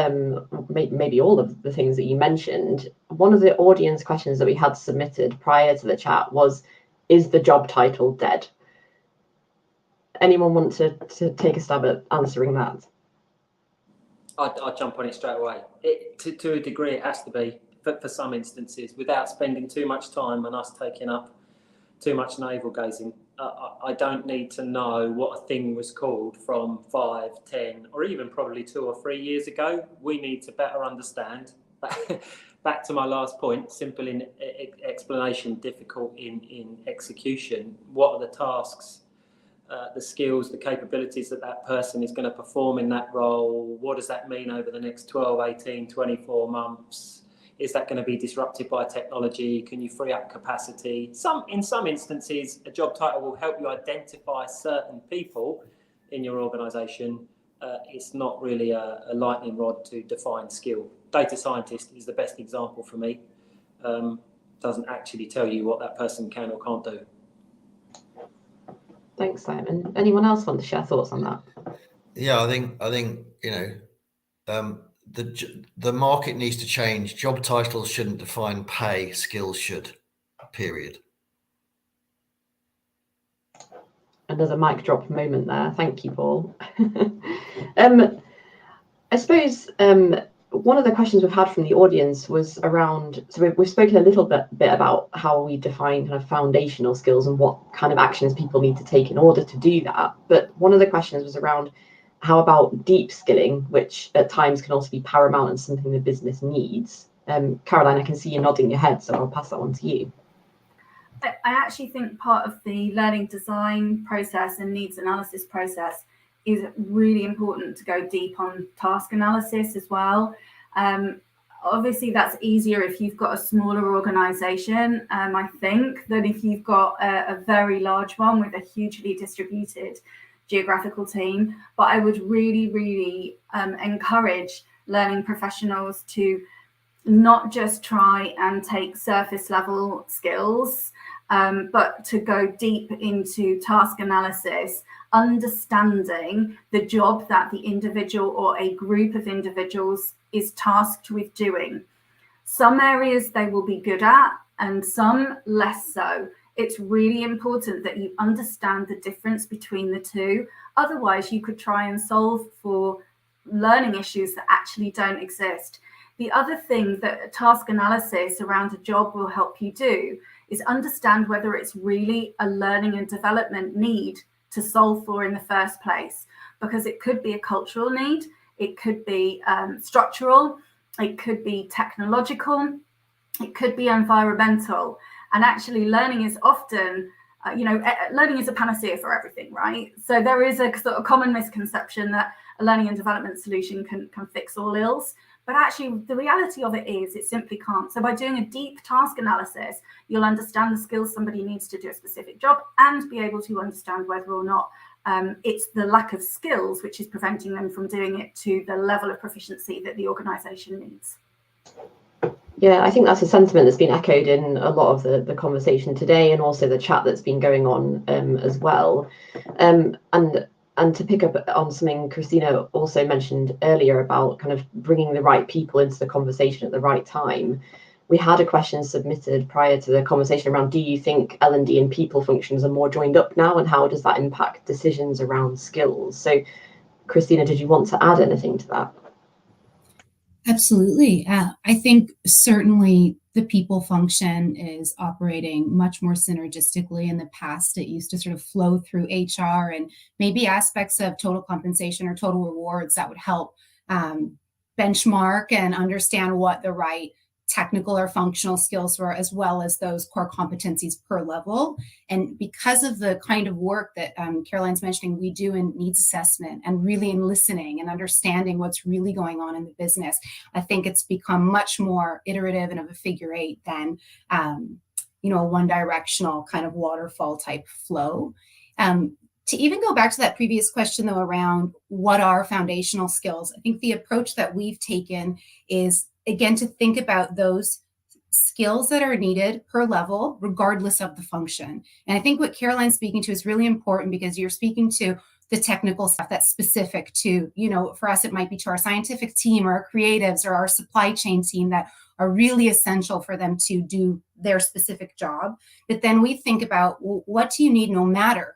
maybe all of the things that you mentioned, one of the audience questions that we had submitted prior to the chat was, is the job title dead? Anyone want to take a stab at answering that? I'd jump on it straight away. To a degree, it has to be for some instances, without spending too much time and us taking up too much navel gazing. I don't need to know what a thing was called from 5, 10, or even probably 2 or 3 years ago. We need to better understand. Back to my last point, simple in explanation, difficult in execution. What are the tasks, the skills, the capabilities that person is going to perform in that role? What does that mean over the next 12, 18, 24 months? Is that going to be disrupted by technology? Can you free up capacity? In some instances, a job title will help you identify certain people in your organisation. It's not really a lightning rod to define skill. Data scientist is the best example for me. Doesn't actually tell you what that person can or can't do. Thanks, Simon. Anyone else want to share thoughts on that? Yeah, I think the market needs to change. Job titles shouldn't define pay, skills should, period. Another mic drop moment there. Thank you, Paul. I suppose one of the questions we've had from the audience was around, so we've spoken a little bit about how we define kind of foundational skills and what kind of actions people need to take in order to do that. But one of the questions was around, how about deep skilling, which at times can also be paramount and something the business needs? Caroline, I can see you nodding your head, so I'll pass that on to you. I actually think part of the learning design process and needs analysis process is really important to go deep on task analysis as well. Obviously, that's easier if you've got a smaller organization, I think, than if you've got a very large one with a hugely distributed geographical team. But I would really encourage learning professionals to not just try and take surface level skills, but to go deep into task analysis, understanding the job that the individual or a group of individuals is tasked with doing. Some areas they will be good at and some less so. It's really important that you understand the difference between the two. Otherwise, you could try and solve for learning issues that actually don't exist. The other thing that task analysis around a job will help you do is understand whether it's really a learning and development need to solve for in the first place, because it could be a cultural need, it could be structural, it could be technological, it could be environmental. And actually learning is often, learning is a panacea for everything, right? So there is a sort of common misconception that a learning and development solution can fix all ills. But actually, the reality of it is it simply can't. So by doing a deep task analysis, you'll understand the skills somebody needs to do a specific job and be able to understand whether or not it's the lack of skills which is preventing them from doing it to the level of proficiency that the organisation needs. Yeah, I think that's a sentiment that's been echoed in a lot of the conversation today, and also the chat that's been going on as well. And to pick up on something Christina also mentioned earlier about kind of bringing the right people into the conversation at the right time, we had a question submitted prior to the conversation around, do you think L&D and people functions are more joined up now, and how does that impact decisions around skills? So Christina, did you want to add anything to that? Absolutely. I think certainly the people function is operating much more synergistically. In the past, it used to sort of flow through HR and maybe aspects of total compensation or total rewards that would help benchmark and understand what the right technical or functional skills were, as well as those core competencies per level. And because of the kind of work that Caroline's mentioning, we do in needs assessment and really in listening and understanding what's really going on in the business, I think it's become much more iterative and of a figure eight than, a one directional kind of waterfall type flow. To even go back to that previous question, though, around what are foundational skills, I think the approach that we've taken is, again, to think about those skills that are needed per level, regardless of the function. And I think what Caroline's speaking to is really important, because you're speaking to the technical stuff that's specific to, for us, it might be to our scientific team or our creatives or our supply chain team that are really essential for them to do their specific job. But then we think about, well, what do you need no matter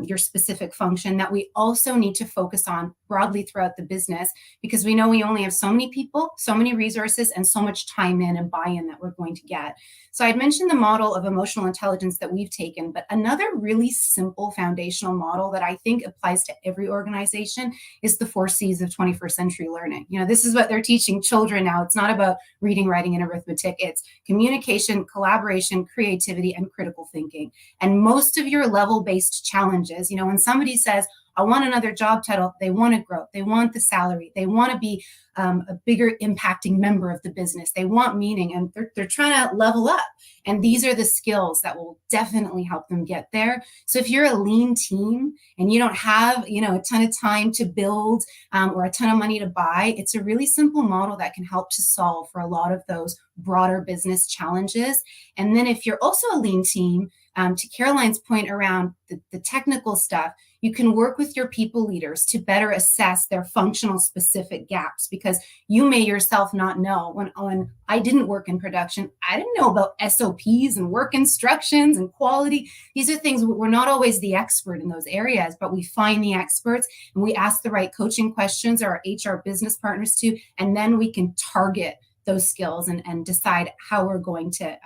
your specific function, that we also need to focus on broadly throughout the business, because we know we only have so many people, so many resources, and so much time in and buy-in that we're going to get. So I'd mentioned the model of emotional intelligence that we've taken, but another really simple foundational model that I think applies to every organization is the 4 C's of 21st century learning. This is what they're teaching children now. It's not about reading, writing, and arithmetic. It's communication, collaboration, creativity, and critical thinking. And most of your level-based challenges, when somebody says, I want another job title, they want to grow, they want the salary, they want to be a bigger impacting member of the business, they want meaning, and they're trying to level up. And these are the skills that will definitely help them get there. So if you're a lean team and you don't have, a ton of time to build or a ton of money to buy, it's a really simple model that can help to solve for a lot of those broader business challenges. And then if you're also a lean team, to Caroline's point around the technical stuff, you can work with your people leaders to better assess their functional specific gaps, because you may yourself not know. When I didn't work in production, I didn't know about SOPs and work instructions and quality. These are things, we're not always the expert in those areas, but we find the experts and we ask the right coaching questions, or our HR business partners too, and then we can target those skills and decide how we're going to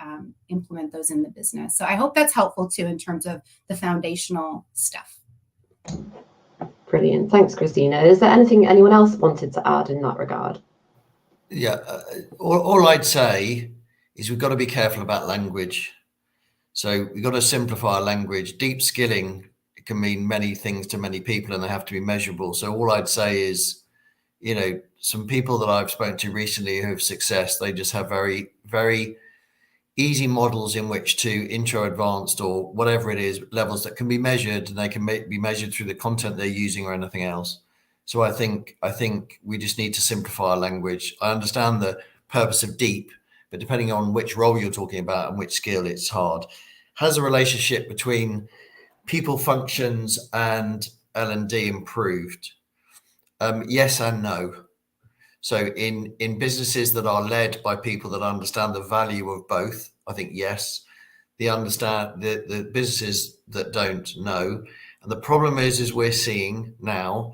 implement those in the business. So I hope that's helpful too in terms of the foundational stuff. Brilliant. Thanks, Christina. Is there anything anyone else wanted to add in that regard? Yeah, all I'd say is we've got to be careful about language. So we've got to simplify our language. Deep skilling can mean many things to many people, and they have to be measurable. So all I'd say is, you know, some people that I've spoken to recently who have success, they just have very, very easy models in which to intro, advanced, or whatever it is, levels that can be measured, and they can be measured through the content they're using or anything else. So I think we just need to simplify our language. I understand the purpose of deep, but depending on which role you're talking about and which skill, it's hard. Has a relationship between people functions and L&D improved? Yes and no. So in businesses that are led by people that understand the value of both, I think yes. The businesses that don't, no. And the problem is we're seeing now,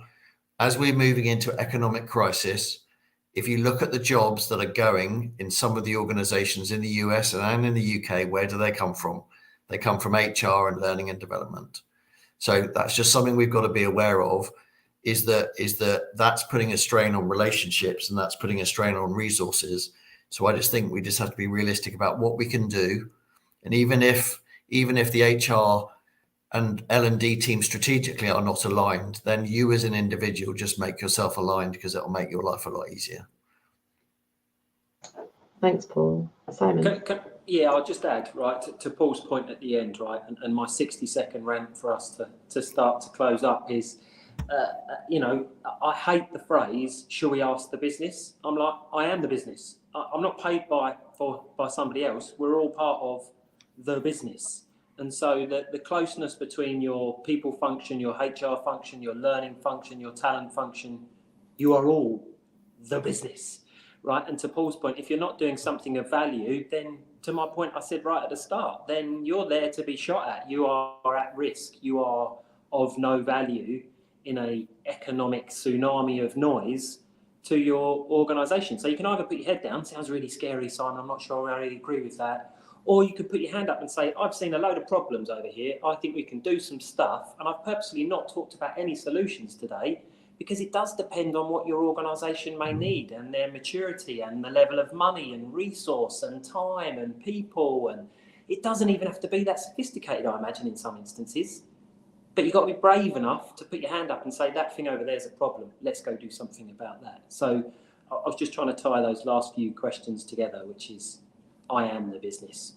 as we're moving into economic crisis, if you look at the jobs that are going in some of the organizations in the US and in the UK, where do they come from? They come from HR and learning and development. So that's just something we've got to be aware of, is that that's putting a strain on relationships, and that's putting a strain on resources. So I just think we just have to be realistic about what we can do. And even if the HR and L&D team strategically are not aligned, then you as an individual just make yourself aligned, because it'll make your life a lot easier. Thanks, Paul. Simon? Yeah, I'll just add, right, to Paul's point at the end, right, and my 60-second rant for us to start to close up is, you know, I hate the phrase, shall we ask the business? I'm like, I am the business. I'm not paid by somebody else. We're all part of the business. And so the closeness between your people function, your HR function, your learning function, your talent function, you are all the business, right? And to Paul's point, if you're not doing something of value, then to my point I said right at the start, then you're there to be shot at. You are at risk. You are of no value in an economic tsunami of noise to your organisation. So you can either put your head down, sounds really scary, Simon, I'm not sure I really agree with that, or you could put your hand up and say, I've seen a load of problems over here, I think we can do some stuff, and I've purposely not talked about any solutions today, because it does depend on what your organisation may need, and their maturity, and the level of money and resource and time and people, and it doesn't even have to be that sophisticated, I imagine, in some instances. But you've got to be brave enough to put your hand up and say, that thing over there is a problem. Let's go do something about that. So I was just trying to tie those last few questions together, which is, I am the business.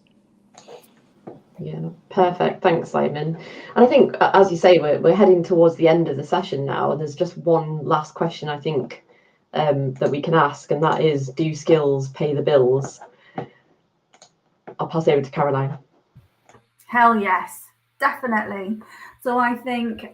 Yeah, perfect. Thanks, Simon. And I think, as you say, we're heading towards the end of the session now. And there's just one last question, I think, that we can ask, and that is, do skills pay the bills? I'll pass over to Caroline. Hell yes, definitely. So I think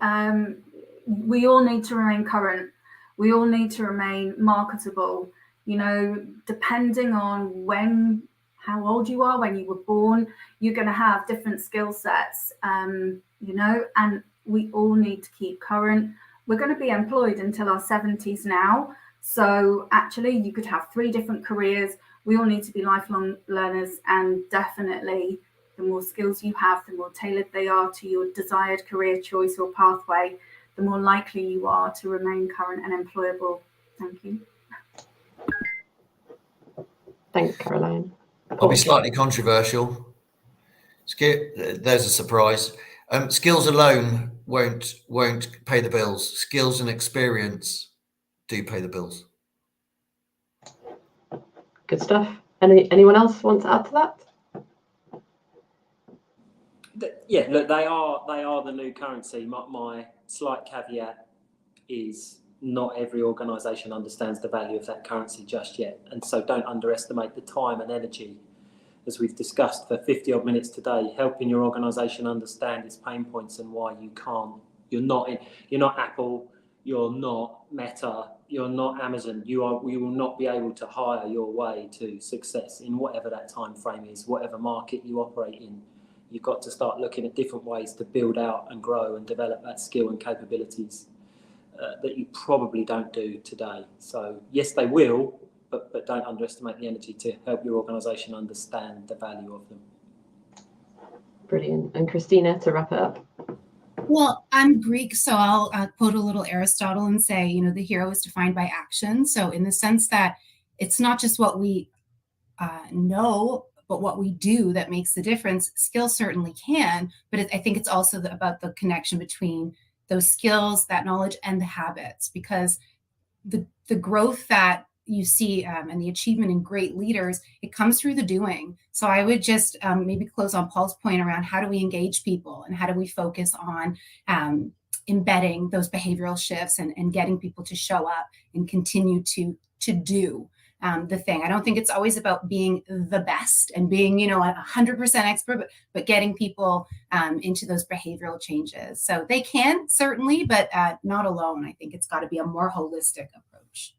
we all need to remain current. We all need to remain marketable. You know, depending on how old you are, when you were born, you're going to have different skill sets, you know, and we all need to keep current. We're going to be employed until our 70s now. So actually, you could have 3 different careers. We all need to be lifelong learners, and definitely the more skills you have, the more tailored they are to your desired career choice or pathway, the more likely you are to remain current and employable. Thank you. Thanks, Caroline. I'll be slightly controversial. There's a surprise. Skills alone won't pay the bills. Skills and experience do pay the bills. Good stuff. Anyone else want to add to that? Yeah, look, they are the new currency. My slight caveat is not every organisation understands the value of that currency just yet. And so don't underestimate the time and energy, as we've discussed for 50 odd minutes today, helping your organisation understand its pain points and why you can't. You're not Apple, you're not Meta, you're not Amazon. You will not be able to hire your way to success in whatever that time frame is, whatever market you operate in. You've got to start looking at different ways to build out and grow and develop that skill and capabilities that you probably don't do today. So yes, they will, but don't underestimate the energy to help your organisation understand the value of them. Brilliant. And Christina, to wrap it up. Well, I'm Greek, so I'll quote a little Aristotle and say, you know, the hero is defined by action. So in the sense that it's not just what we know but what we do that makes the difference. Skills certainly can, but I think it's also about the connection between those skills, that knowledge, and the habits, because the growth that you see and the achievement in great leaders, it comes through the doing. So I would just maybe close on Paul's point around how do we engage people and how do we focus on embedding those behavioral shifts and getting people to show up and continue to do the thing. I don't think it's always about being the best and being, 100% expert, but getting people into those behavioral changes. So they can certainly, but not alone. I think it's got to be a more holistic approach.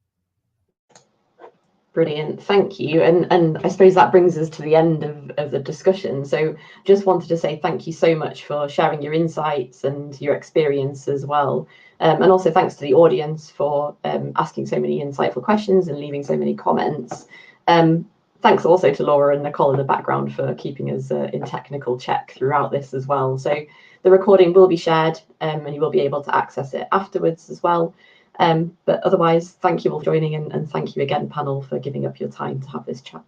Brilliant, thank you. And I suppose that brings us to the end of the discussion. So just wanted to say thank you so much for sharing your insights and your experience as well. And also thanks to the audience for asking so many insightful questions and leaving so many comments. Thanks also to Laura and Nicole in the background for keeping us in technical check throughout this as well. So the recording will be shared and you will be able to access it afterwards as well. But otherwise, thank you all for joining, and thank you again, panel, for giving up your time to have this chat.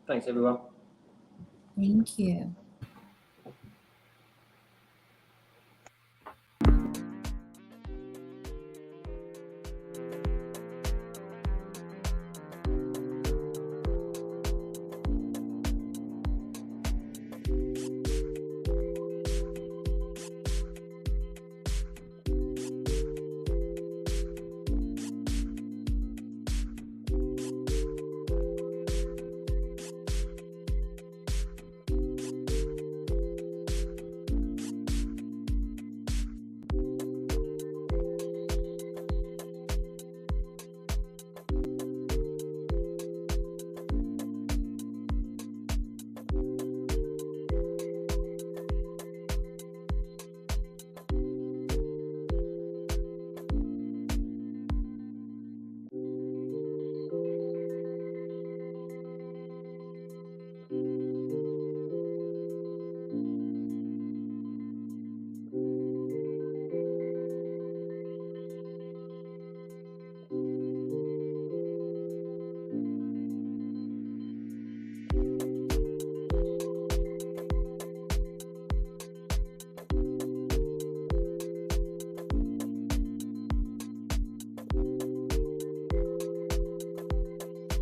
Thanks, everyone. Thank you.